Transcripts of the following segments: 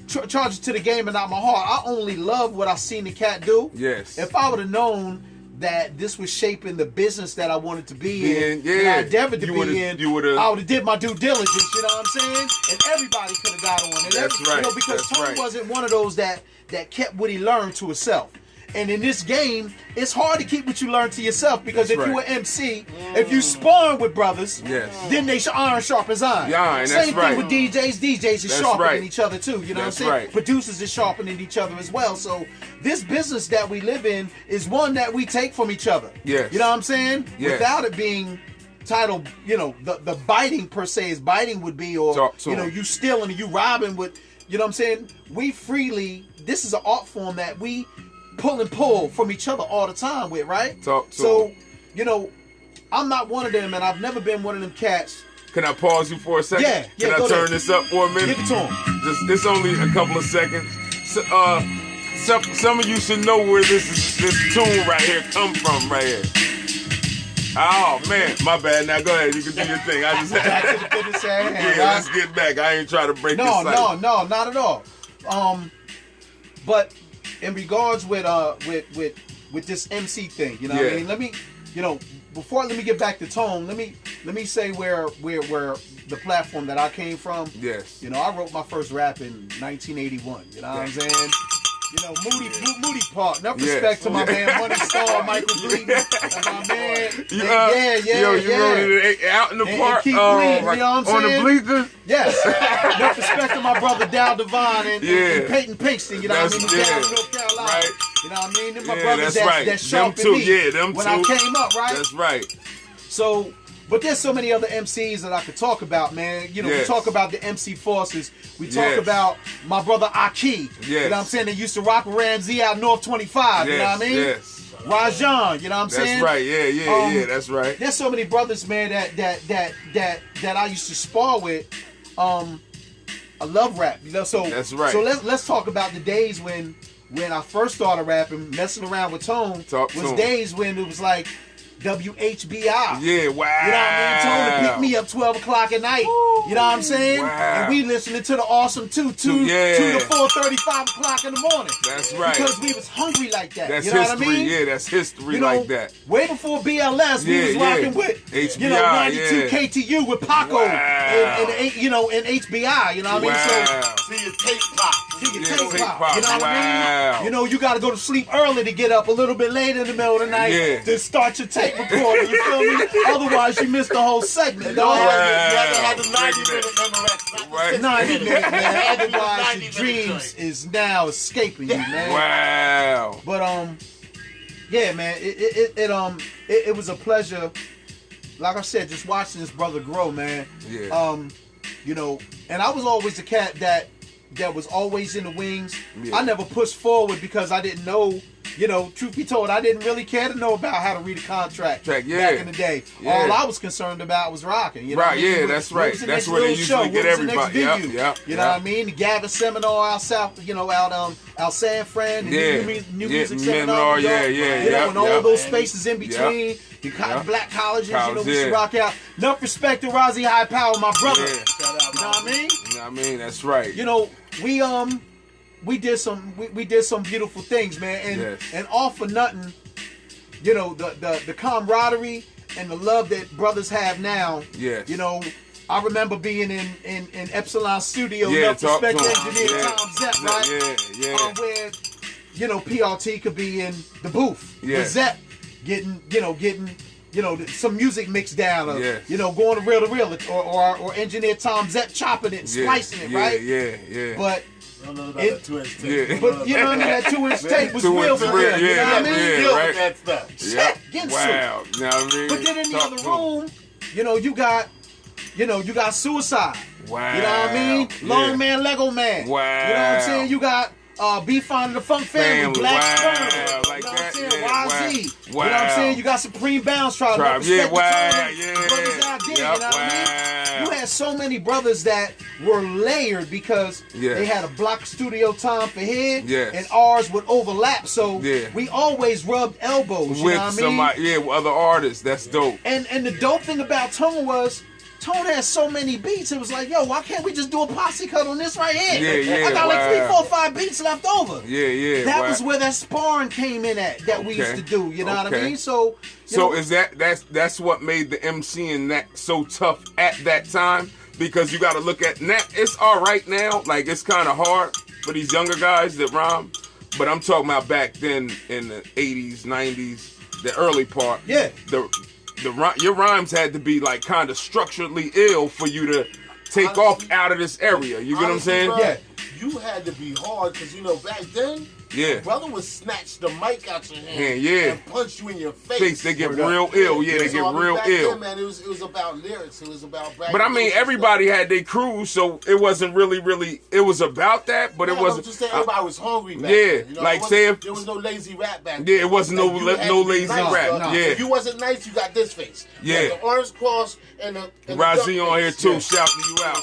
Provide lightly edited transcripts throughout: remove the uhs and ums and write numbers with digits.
charge it to the game and not my heart. I only love what I seen the cat do. Yes. If I would have known that this was shaping the business that I wanted to be in, and I endeavored to be in, I would have did my due diligence, you know what I'm saying? And everybody could have got on. And That's right. You know, because Tone wasn't one of those that kept what he learned to himself. And in this game, it's hard to keep what you learn to yourself because if you're an MC, if you sparring with brothers, then they iron sharpens iron. Yeah, Same thing with DJs. DJs is sharpening each other too. You know what I'm saying? Right. Producers is sharpening each other as well. So this business that we live in is one that we take from each other. Yes. You know what I'm saying? Yes. Without it being titled, you know, the biting per se is biting would be, or you know, you stealing, you robbing with, you know what I'm saying? We freely, this is an art form that we pull and pull from each other all the time with, right? So, you know, I'm not one of them, and I've never been one of them cats. Can I pause you for a second? Yeah. Can I turn this up for a minute? Give it to him. It's only a couple of seconds. So, some of you should know where this tune right here come from right here. Oh man, my bad. Now go ahead. You can do your thing. I just back to the business at hand. Yeah, let's get back. I ain't trying to break this cycle. No, not at all. But in regards with this MC thing, you know what I mean? Let me, you know, let me get back to Tone, let me say where the platform that I came from. Yes. You know, I wrote my first rap in 1981. You know what I'm saying? You know, Moody Park. Enough respect to my man Money Star, Michael Gleaton, and my man. You wrote it out in the park, you know what I'm saying? On the bleachers. Yes. Enough respect to my brother Dow Devine and Peyton Pinkston. You know what I mean? Down in North Carolina. Right. You know what I mean? They're my brothers that sharpened me when I came up, right? That's right. So, but there's so many other MCs that I could talk about, man. You know, we talk about the MC forces. We talk about my brother Aki. You know what I'm saying? They used to rock Ramsey out North 25. You know what I mean? Yes. Rajon, you know what I'm saying? That's right. Yeah, that's right. There's so many brothers, man, that I used to spar with. I love rap, you know. So that's right. So let's talk about the days when I first started rapping, messing around with Tone. Days when it was like WHBI. Yeah, wow. You know what I mean? Tone to pick me up 12 o'clock at night. You know what I'm saying? Wow. And we listening to the Awesome 2 to 4:30, 5 o'clock in the morning. That's right. Because we was hungry like that. That's you know history. What I mean? Yeah, that's history, you know, like that. Way before BLS, we was rocking with HBI, you know, 92 KTU with Paco and you know, and HBI. You know what I mean? So see your tape pop. You know what I mean? You know, you got to go to sleep early to get up a little bit later in the middle of the night to start your tape recording. You feel me? Otherwise, you miss the whole segment. You have to have the 90-minute memorex. 90 minutes, man. Otherwise, your dreams is now escaping you, man. Wow. But yeah, man. It was a pleasure. Like I said, just watching this brother grow, man. Yeah. You know, and I was always the cat that was always in the wings. Yeah. I never pushed forward because I didn't know, you know, truth be told, I didn't really care to know about how to read a contract back in the day. Yeah. All I was concerned about was rocking. You know right, what I mean? That's right. That's where they usually get everybody. You know what I mean? The Gavin Seminar out south, you know, out San Fran, the New Music Seminar. You know, and all those spaces in between. The black colleges, you know, we used to rock out. Enough respect to Rozzy High Power, my brother. Yeah. You know what I mean? You know what I mean? That's right. You know, we did some beautiful things, man, and all for nothing. You know, the camaraderie and the love that brothers have now. Yes. You know, I remember being in Epsilon Studio, enough respect to engineer Tom Zepp, right? Where, you know, PRT could be in the booth. With Zepp getting some music mixed down, or, you know, going to real, or engineer Tom Zepp chopping it and splicing it, right? Yeah. But I don't know about that 2-inch tape. But you know what I mean? That 2-inch tape was real for real. You know what I mean? Right. That stuff. Getting wow. You know what I mean? But then in the other room, you know, you got Suicide. Wow. You know what I mean? Long Man, Lego Man. Wow. You know what I'm saying? You got B-Fine the Funk Family, Black Sperm. Like you know what I'm saying? that. YZ. Wow. You know what I'm saying? You got Supreme Bounce Tribe. Brothers out there, you know what I mean? You had so many brothers that were layered because they had a block studio time for his, and ours would overlap. So we always rubbed elbows. You with know what I mean? somebody, with other artists. That's dope. And the dope thing about Tone was, Tone has so many beats. It was like, yo, why can't we just do a posse cut on this right here? Yeah, I got like 3, 4, 5 beats left over. Yeah. That was where that sparring came in at that we used to do. You know what I mean? So is that's what made the MCing that so tough at that time? Because you got to look at now. It's all right now. Like it's kind of hard for these younger guys that rhyme. But I'm talking about back then in the 80s, 90s, the early part. Yeah. Your rhymes had to be like kind of structurally ill for you to take off out of this area. You get what I'm saying? Bro, you had to be hard because, you know, back then, your brother would snatch the mic out your hand and punch you in your face. They get real ill. Yeah, they get real back ill. Then, man, it was about lyrics. It was about but I mean, everybody had their crews, so it wasn't really. It was about that, but it wasn't. Just saying, everybody was hungry back then. You know, like say if there was no lazy rap back then. Yeah, it wasn't no lazy nice, rap. No. Yeah, if you wasn't nice, you got this face. Yeah, the orange cross and the Razzie on here too, shouting you out.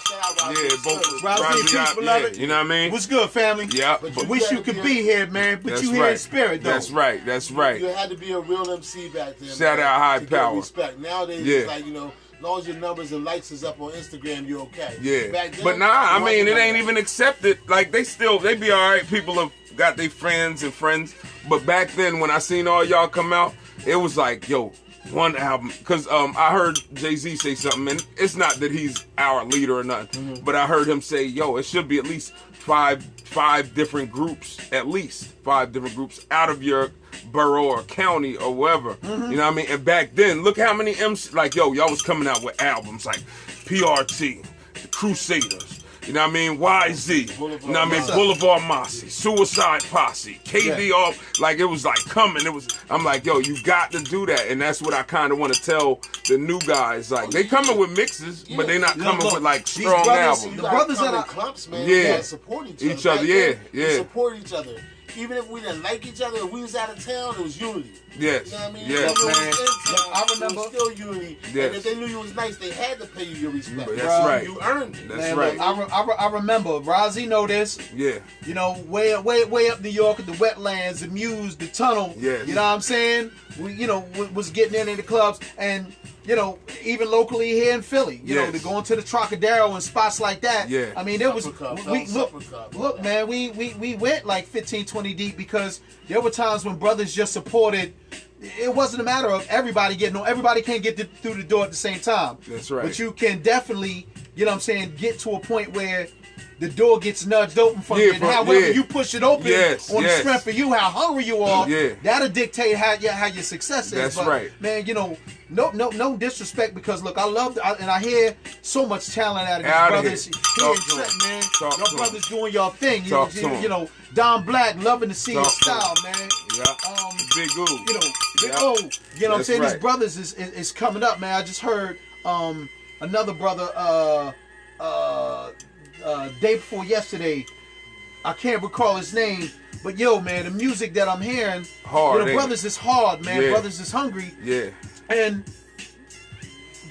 Yeah, both Razzie, beloved. You know what I mean? What's good, family? Yeah. Wish you could be here, man. But you here in spirit, though. That's right. You had to be a real MC back then. Shout out High Power. Respect. Nowadays, it's like, you know, as long as your numbers and likes is up on Instagram, you're okay. Yeah. Back then, but I mean, it ain't even accepted. Like, they be all right. People have got their friends. But back then, when I seen all y'all come out, it was like, yo, one album. Because I heard Jay-Z say something, and it's not that he's our leader or nothing, but I heard him say, yo, it should be at least five different groups, at least 5 different groups out of your borough or county or wherever. You know what I mean? And back then, look how many MC, like, yo, y'all was coming out with albums like PRT, The Crusaders, you know what I mean? YZ, you know what I mean? Boulevard Mossy, Suicide Posse, KD off, like it was like coming. I'm like, yo, you got to do that. And that's what I kind of want to tell the new guys. Like, they coming with mixes, but they not coming with like strong albums. The brothers that are clumps, man, you support each other. Yeah. Support each other. Even if we didn't like each other, if we was out of town, it was unity. Yes. You know what I mean? Yes, man. I remember. It was still unity. Yes. And if they knew you was nice, they had to pay you your respect. That's right. You earned it. That's right. I remember. Rozzy know this. Yeah. You know, way up New York at the wetlands, the Muse, the tunnel. Yes. You know what I'm saying? We, you know, was getting in the clubs and, you know, even locally here in Philly, you know, to going to the Trocadero and spots like that. Yeah. I mean, it was, look, man, we went like 15, 20 deep because there were times when brothers just supported. It wasn't a matter of everybody can't get through the door at the same time. That's right. But you can definitely, you know what I'm saying, get to a point where the door gets nudged open from you, and however you push it open on the strength of you, how hungry you are, that'll dictate how your success is. That's right. Man, you know, no disrespect, because look, I hear so much talent out of these brothers here in Trent, man. Your brothers doing your thing. You know, Don Black, loving to see his style, man. Yeah. Big O. You know, Big O. You know what I'm saying? These brothers is coming up, man. I just heard another brother day before yesterday, I can't recall his name, but yo, man, the music that I'm hearing, hard, you know, brothers is hard, man. Brothers is hungry, and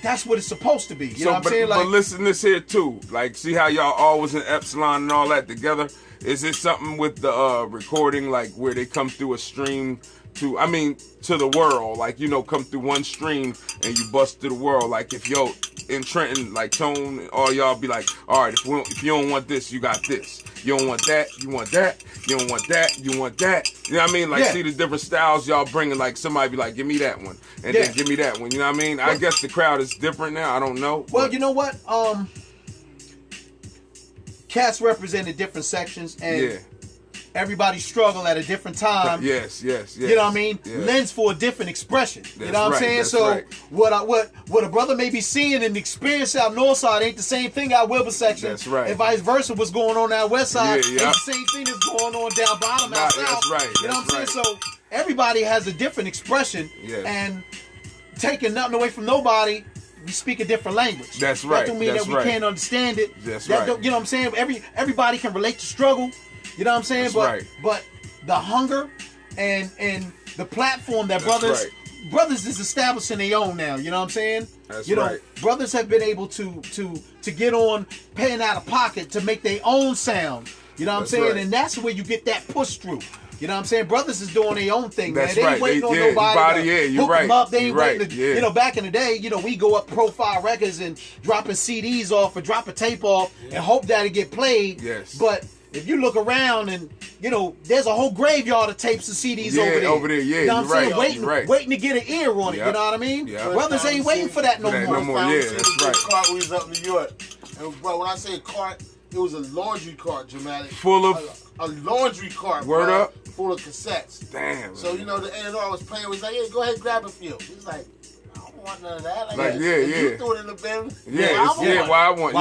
that's what it's supposed to be. You know what I'm saying? Like, but listen, this here too. Like, see how y'all always in Epsilon and all that together. Is it something with the recording, like where they come through a stream to the world, like, you know, come through one stream and you bust to the world? Like, if yo in Trenton, like Tone, all y'all be like, all right, if you don't want this, you got this. You don't want that, you want that. You don't want that, you want that. You know what I mean? Like, see the different styles y'all bringing. Like, somebody be like, give me that one, and then give me that one. You know what I mean? I guess the crowd is different now. I don't know. Well, you know what? Cats represented different sections, and everybody struggle at a different time. Yes. You know what I mean? Lens for a different expression. You know what I'm saying? That's so right. what a brother may be seeing and experience out north side ain't the same thing out Wilbur section. That's right. And vice versa, what's going on out west side ain't the same thing that's going on down bottom out south. That's right. You know what I'm saying? So everybody has a different expression, and taking nothing away from nobody, we speak a different language. That's right. That don't mean that we can't understand it. That's right. You know what I'm saying? Everybody can relate to struggle. You know what I'm saying? But the hunger and the platform that brothers is establishing their own now. You know what I'm saying? That's you know, brothers have been able to get on paying out of pocket to make their own sound. You know what I'm saying? Right. And that's where you get that push through. You know what I'm saying? Brothers is doing their own thing, That's man. They right. ain't waiting on nobody to hook them up. They ain't waiting to, you know, back in the day, you know, we go up Profile Records and dropping CDs off or dropping tape off and hope that it get played. Yes. But if you look around and, you know, there's a whole graveyard of tapes and CDs over there. Over there, yeah. You know what I'm saying? Right. Waiting to get an ear on it. You know what I mean? Brothers ain't waiting for that no more. Yeah, that's right. Cart was up in New York. And bro, when I say cart, it was a laundry cart, dramatic. Full of a laundry cart, word bro, up, full of cassettes. Damn. So you know the A&R was playing. Was like, hey, go ahead and grab a few. He's like, I don't want none of that. Like You threw it in the bin. Why I want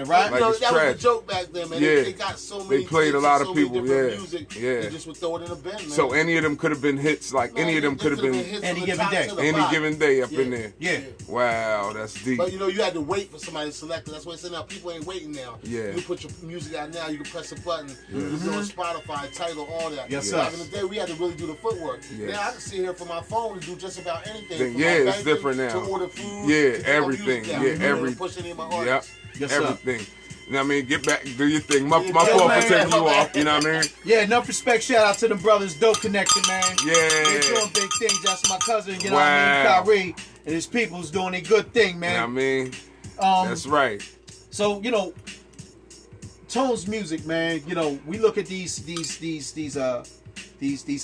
it, right? You know, that was the joke back then, man. They got so many. They played a lot of people. Music, they just would throw it in the bin, man. So any of them could have been hits. Like any of them could have been any given day. Any given day up in there. Yeah. Wow, that's deep. But you know, you had to wait for somebody to select it. That's why I said now people ain't waiting now. Yeah. You put your music out now. You can press a button. You can go on Spotify, title, all that. Yes, sir. Back in the day, we had to really do the footwork. Yes. Now I can sit here from my phone and do just about anything. Yeah, it's different now. To order food. Yeah, everything. Yeah, everything. Push any of my artists. Yes, everything. You know what I mean? Get back, do your thing. My fault for taking you off. You know what I mean? Yeah, enough respect. Shout out to them brothers, Dope Connection, man. Yeah. They're doing big things. That's my cousin, you know what I mean? Kyrie and his people's doing a good thing, man. You know what I mean? That's right. So, you know, Tone's music, man, you know, we look at these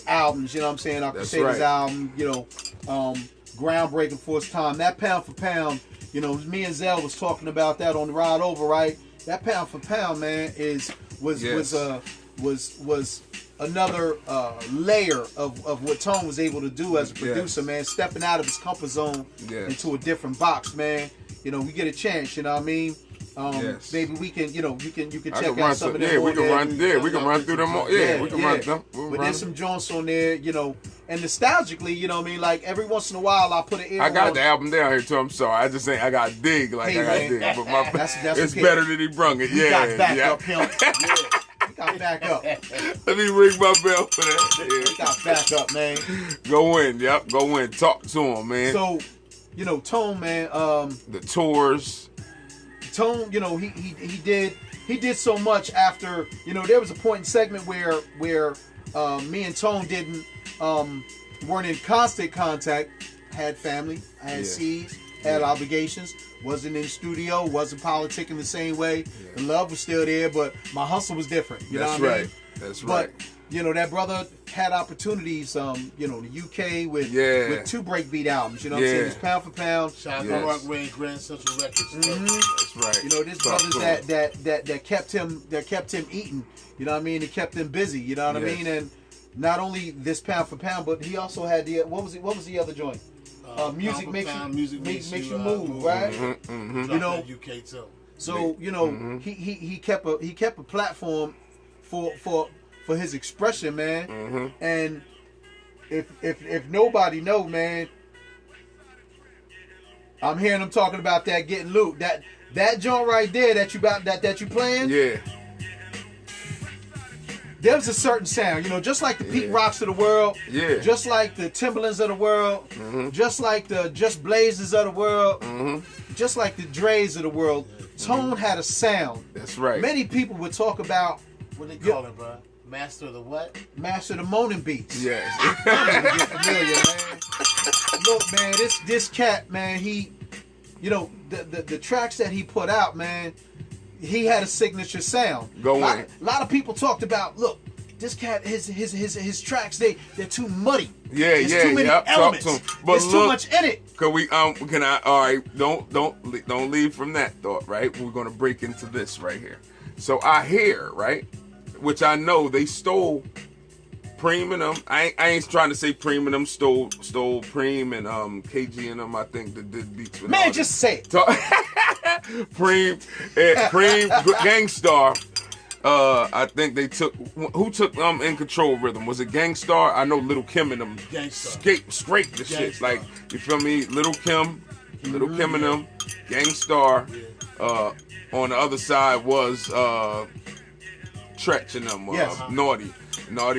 albums, you know what I'm saying? Our Crusaders album, you know, groundbreaking for its time. That Pound for Pound, you know, me and Zell was talking about that on the ride over, right? That Pound for Pound, man, was another layer of what Tone was able to do as a producer, man, stepping out of his comfort zone into a different box, man. You know, we get a chance, you know what I mean? Maybe we can, you know, you can check out some of them. Yeah, we can run. Yeah, we can run through them. Yeah, we can run them. But there's some joints on there, you know, and nostalgically, you know what I mean? Like every once in a while, I put an ear. I got the album down here too. I'm sorry. I just ain't. I got dig. Like I got dig. But that's it's better than he brung it. You got back up, him. You got back up. Let me ring my bell for that. You got back up, man. Go in. Yep. Go in. Talk to him, man. So, you know, Tone, man. The tours. Tone, you know, he did so much after, you know, there was a point in segment where me and Tone weren't in constant contact, had family, had seeds, had obligations, wasn't in studio, wasn't politicking the same way. The love was still there, but my hustle was different. You know what I mean? That's right. But, you know, that brother had opportunities, you know, the UK with 2 breakbeat albums, you know what I'm saying? It's Pound for Pound. Shout out to Rock Ray and Grand Central Records. That's right. You know, there's brothers that kept him eating, you know what I mean? It kept him busy, you know what I mean? And not only this Pound for Pound, but he also had the what was the other joint? Music makes you move, right? You know, UK too. So, you know, he kept a platform for his expression, man. And if nobody know, man, I'm hearing them talking about that getting loot. That joint right there that you playing. Yeah. There's a certain sound, you know, just like the Pete Rocks of the world, just like the Timberlands of the world, just like the Just Blazers of the world, just like the Dre's of the world. Tone had a sound. That's right. Many people would talk about what they call it, bro. Master of the what? Master of the moaning beats. Yes. Get familiar, man. Look, man, this cat, man, he, you know, the tracks that he put out, man, he had a signature sound. A lot of people talked about, look, this cat, his tracks, they're too muddy. There's too many elements. But there's too much in it. All right, don't leave from that thought, right? We're gonna break into this right here. So I hear, right, which I know they stole Preem and them. I ain't trying to say Preem and them stole Preem and KG and them. I think that did beats with man. Just say it. Preem, Gangstar. I think they took. Who took In Control rhythm? Was it Gangstar? I know Little Kim and them scraped the shit. Like, you feel me? Little Kim and them. Gangstar. On the other side was Tretch and them. Naughty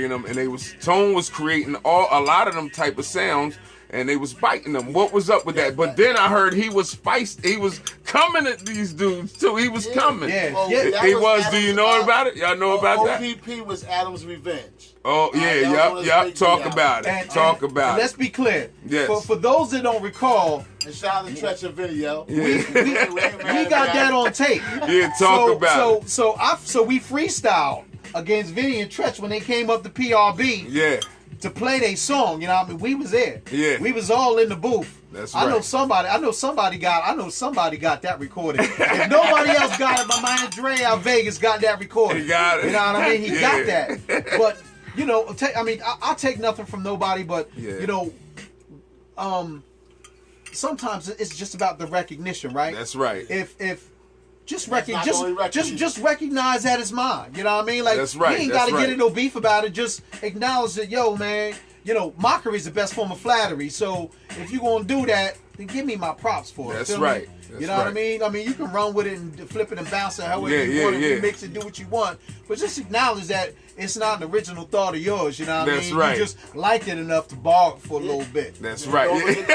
and them. And Tone was creating a lot of them type of sounds. and they was fighting them. What was up with that? But then I heard he was feisty. He was coming at these dudes too. He was coming. Yeah. Well, He was. Do you know about it? Y'all know about that? OPP was Adam's Revenge. Oh yeah, yep. Talk about it. Talk about it. Let's be clear. Yes. For those that don't recall, and shout out to Tretch and video. we got that on tape. Yeah, talk about it. So we freestyled against Vinny and Tretch when they came up to PRB. Yeah. To play their song, you know what I mean? We was there. Yeah. We was all in the booth. That's right. I know somebody got that recorded. If nobody else got it, my man Dre out Vegas got that recorded. He got it. You know what I mean? He got that. But, you know, I'll take nothing from nobody, but, you know, sometimes it's just about the recognition, right? That's right. Just recognize that it's mine. You know what I mean? Like, that's right. You ain't got to get in no beef about it. Just acknowledge that, yo, man, you know, mockery is the best form of flattery. So if you're going to do that, then give me my props for it. That's right. You know what I mean? I mean, you can run with it and flip it and bounce it however you want and remix it, do what you want. But just acknowledge that it's not an original thought of yours. You know what I mean? That's right. You just liked it enough to borrow for a little bit. That's right. And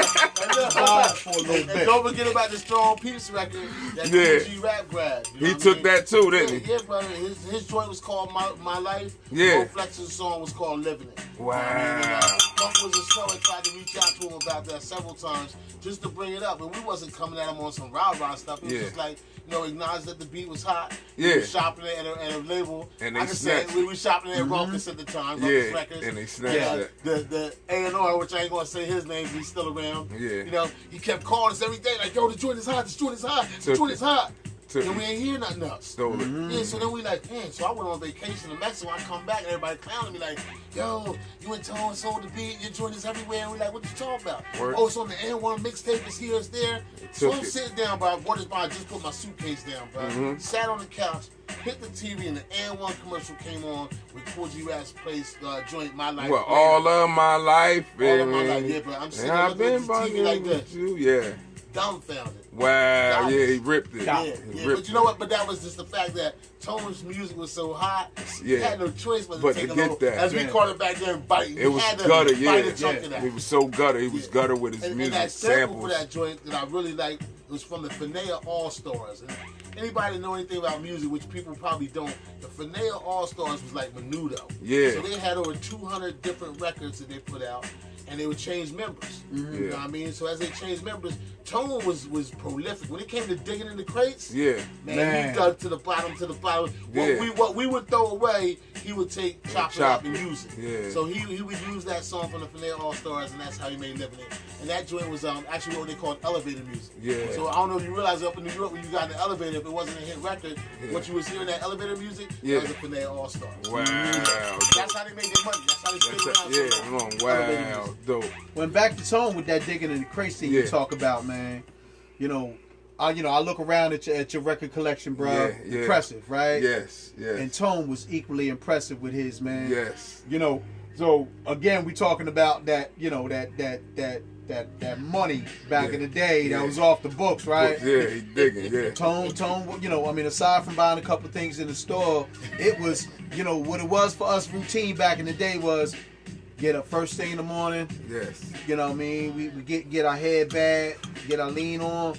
don't forget about the Strong Peace record that G Rap grabbed. He took that too, didn't he? Yeah, brother. His joint was called My Life. Yeah. Flex's song was called Living It. Wow. Funk was a show. I tried to reach out to him about that several times just to bring it up. And we wasn't coming at him on some rah-rah stuff. It was just like, you know, acknowledge that the beat was hot. Yeah. We were shopping it at a label. And they I can say we were shopping it at Rumpus at the time. Rumpus Records. And they snatched it. The A&R, which I ain't going to say his name, he's still around. Yeah. You know, he kept calling us every day like, yo, the joint is hot, this joint is hot, this joint is hot. And we ain't hear nothing else. Stole it. Yeah, so then we like, man, so I went on vacation to Mexico. I come back and everybody clowning me like, yo, you and Tone sold the beat, your joint is everywhere. And we like, what you talking about? Word. Oh, it's on the N1 mixtape, it's here, it's there. So I'm sitting down, bro. I just put my suitcase down, bro. Sat on the couch, hit the TV, and the N1 commercial came on with Cool G Rap's place joint, My Life. Well, all of my life. All of my life, yeah, but I'm sitting looking at the TV like this. Yeah. Dumbfounded. Wow, yeah, he ripped it. Yeah, but you know what? But that was just the fact that Tone's music was so hot. He had no choice but to take a little, as we called it back then, bite. It was gutter, He was so gutter. He was gutter with his music. And that sample for that joint that I really liked was from the Finea All-Stars. And anybody know anything about music, which people probably don't, the Finea All-Stars was like Menudo. Yeah. So they had over 200 different records that they put out. And they would change members. You know what I mean? So as they changed members, Tone was prolific. When it came to digging in the crates, man, he dug to the bottom. What we would throw away, he would take, chop it up and use it. Yeah. So he would use that song from the Finale All Stars, and that's how he made Living It. And that joint was actually what they called elevator music. Yeah. So I don't know if you realize up in New York when you got in the elevator, if it wasn't a hit record, what you was hearing that elevator music, that was the Finale All Stars. Wow. That's how they made their money. That's how they stayed around. Wow. Dope. Went back to Tone with that digging in the crates thing you talk about, man. You know, I look around at your record collection, bro. Impressive, right? Yes. And Tone was equally impressive with his, man. Yes. You know, so again, we talking about that. You know, that money back in the day that was off the books, right? Yeah, he digging. Yeah. Tone. You know, I mean, aside from buying a couple of things in the store, it was, you know, what it was for us routine back in the day was. Get up first thing in the morning. Yes. You know what I mean? We get our head bad, get our lean on.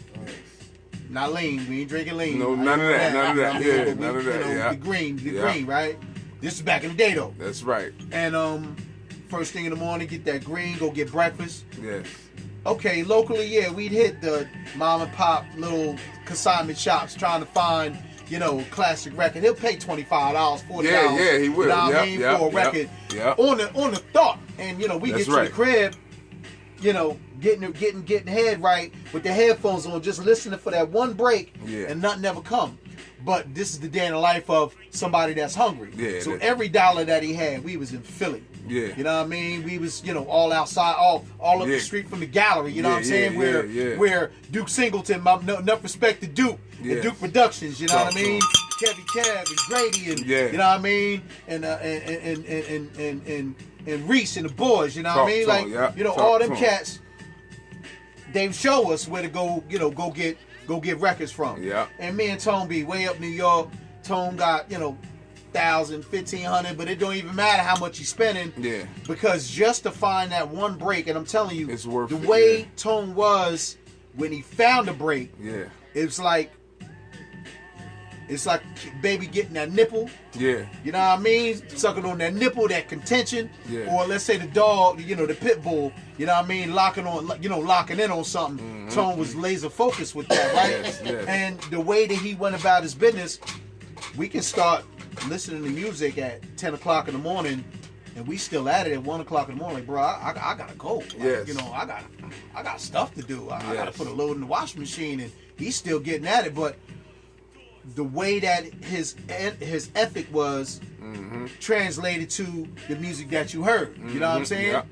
Not lean. We ain't drinking lean. No, none of that. None of that. Yeah, none of that. You know, the green, right? This is back in the day though. That's right. And first thing in the morning, get that green, go get breakfast. Yes. Okay, locally, we'd hit the mom and pop little consignment shops trying to find, you know, classic record. He'll pay $25, $40. Yeah, he will. You know what I mean? For a record. On the thought. And, you know, we get to the crib, you know, getting head right with the headphones on, just listening for that one break, and nothing ever come. But this is the day in the life of somebody that's hungry. Yeah, so every dollar that he had, we was in Philly. Yeah. You know what I mean? We was, you know, all outside, all up the street from the gallery, you know what I'm saying? Where Duke Singleton, enough respect to Duke, and Duke Productions, you know what I mean? Kevy Kev and Grady and you know what I mean? And Reese and the boys, you know what I mean? Like, you know, all them cats, they show us where to go, you know, go get records from. Yeah. And me and Tone be way up New York. Tone got, you know, $1,000, $1,500, but it don't even matter how much you're spending. Yeah. Because just to find that one break, and I'm telling you, it's worth the it, way Tone was when he found a break. Yeah. It's like baby getting that nipple. Yeah. You know what I mean? Sucking on that nipple, that contention. Yeah. Or let's say the dog, the pit bull, you know what I mean? Locking in on something. Mm-hmm. Tone was laser focused with that, right? Yes. And the way that he went about his business, we can start listening to music at 10 o'clock in the morning, and we still at it at 1 o'clock in the morning. Like, bro, I gotta go. Like, yes. I got stuff to do. I gotta put a load in the washing machine, and he's still getting at it. But the way that his ethic was translated to the music that you heard. You know what I'm saying?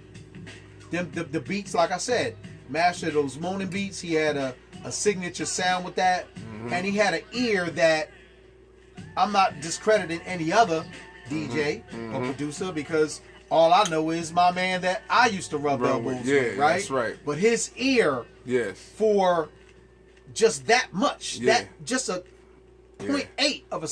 Yeah. The beats, like I said, master those moaning beats. He had a signature sound with that, and he had an ear that I'm not discrediting any other DJ or producer, because all I know is my man that I used to rub elbows with, right? That's right. But his ear, for just that much, that just a 0.8 of a